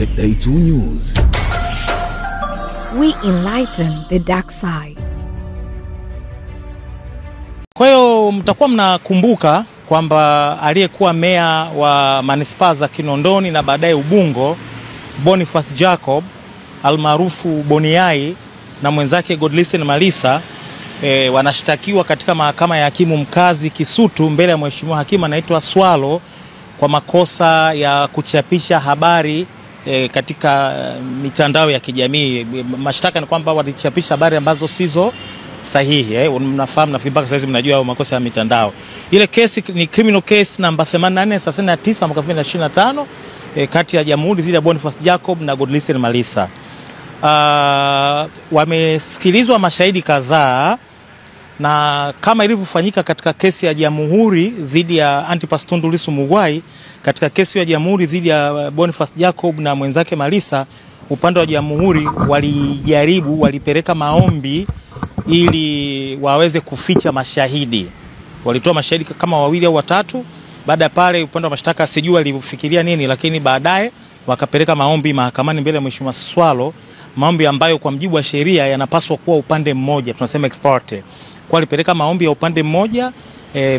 Day2 News. We enlighten the dark side. Kwa hiyo mtakuwa mnakumbuka kwamba aliyekuwa meya wa manispaa za Kinondoni na baadaye Ubungo, Boniface Jacob almaarufu Boniai, na mwenzake Godlisten Malisa wanashtakiwa katika mahakama ya hakimu mkazi Kisutu mbele ya mheshimiwa hakimu anaitwa Swalo kwa makosa ya kuchapisha habari katika mitandao ya kijamii. Mashtaka ni kwamba walichapisha habari ambazo sizo sahihi. Mnafahamu, nafikiri mpaka sasa mnajua makosa ya mitandao. Ile kesi ni criminal case namba 8439 mwaka 2025 kati ya Jamhuri dhidi ya Boniface Jacob na Godlisten Malisa. Wamesikilizwa mashahidi kadhaa, na kama ilivyofanyika katika kesi ya Jamhuri dhidi ya Antipas Tundu Lissu Mughwai, katika kesi ya Jamhuri dhidi ya Boniface Jacob na mwenzake Malisa, upande wa Jamhuri walipeleka maombi ili waweze kuficha mashahidi. Walitoa mashahidi kama wawili au watatu. Baada ya pale upande wa mashtaka sijui walifikiria nini, lakini baadaye wakapeleka maombi mahakamani mbele ya mheshimiwa Swalo, maombi ambayo kwa mjibu wa sheria yanapaswa kuwa upande mmoja, tunasema ex parte. Kwa alipeleka maombi ya upande mmoja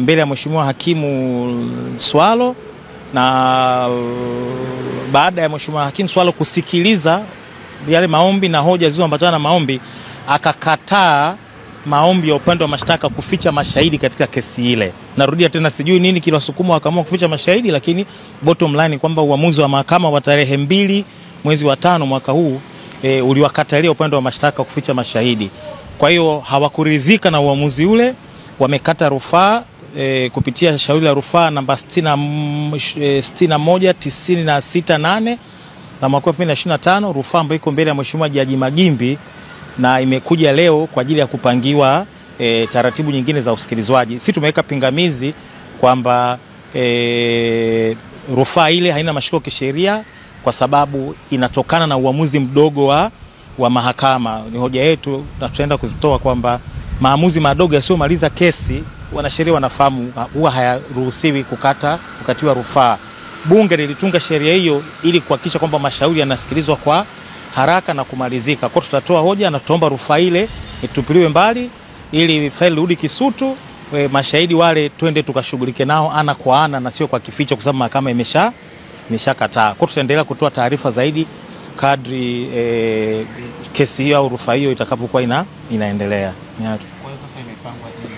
mbele ya mheshimiwa hakimu Swalo, na baada ya mheshimiwa hakimu Swalo kusikiliza yale maombi na hoja zilizoambatana na maombi, akakataa maombi ya upande wa mashtaka kuficha mashahidi katika kesi ile. Narudia tena, sijui nini kilowasukuma wakaamua kuficha mashahidi, lakini bottom line kwamba uamuzi wa mahakama wa tarehe 2 mwezi wa 5 mwaka huu uliwakatalia upande wa mashtaka kuficha mashahidi. Kwa hiyo hawakuridhika na uamuzi ule, wamekata rufaa kupitia shauri la rufaa namba 61968 na mwaka 2025, rufaa ambayo iko mbele ya mheshimiwa Jaji Magimbi, na imekuja leo kwa ajili ya kupangiwa taratibu nyingine za usikilizwaji. Sisi tumeweka pingamizi kwamba rufaa ile haina mashiko kisheria kwa sababu inatokana na uamuzi mdogo wa mahakama. Ni hoja yetu na tutaenda kuzitoa kwamba maamuzi madogo yasiyomaliza kesi, wanasheria wanafahamu, huwa hayaruhusiwi kukatiwa rufaa. Bunge lilitunga sheria hiyo ili kuhakikisha kwamba mashauri yanasikilizwa kwa haraka na kumalizika. Kwa tutatoa hoja na tutaomba rufaa ile itupiliwe mbali ili faili rudi Kisutu, mashahidi wale twende tukashughulike nao ana kwa ana na sio kwa kificho, kwa sababu mahakama imeshakataa. Kwa tutaendelea kutoa taarifa zaidi kadri kesi hiyo au rufaa hiyo itakavyokuwa inaendelea. Kwa hiyo sasa imepangwa nini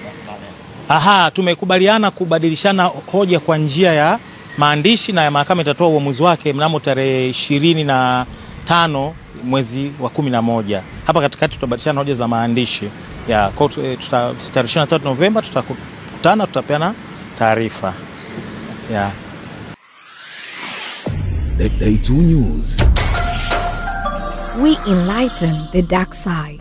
baadaye? Tumekubaliana kubadilishana hoja kwa njia ya maandishi, na ya mahakama itatoa uamuzi wake mnamo tarehe 25 mwezi wa 11. Hapa katikati tutabadilishana hoja za maandishi. Kwa tarehe 23 Novemba tutakutana, tutapeana taarifa. Day2 News. We enlighten the dark side.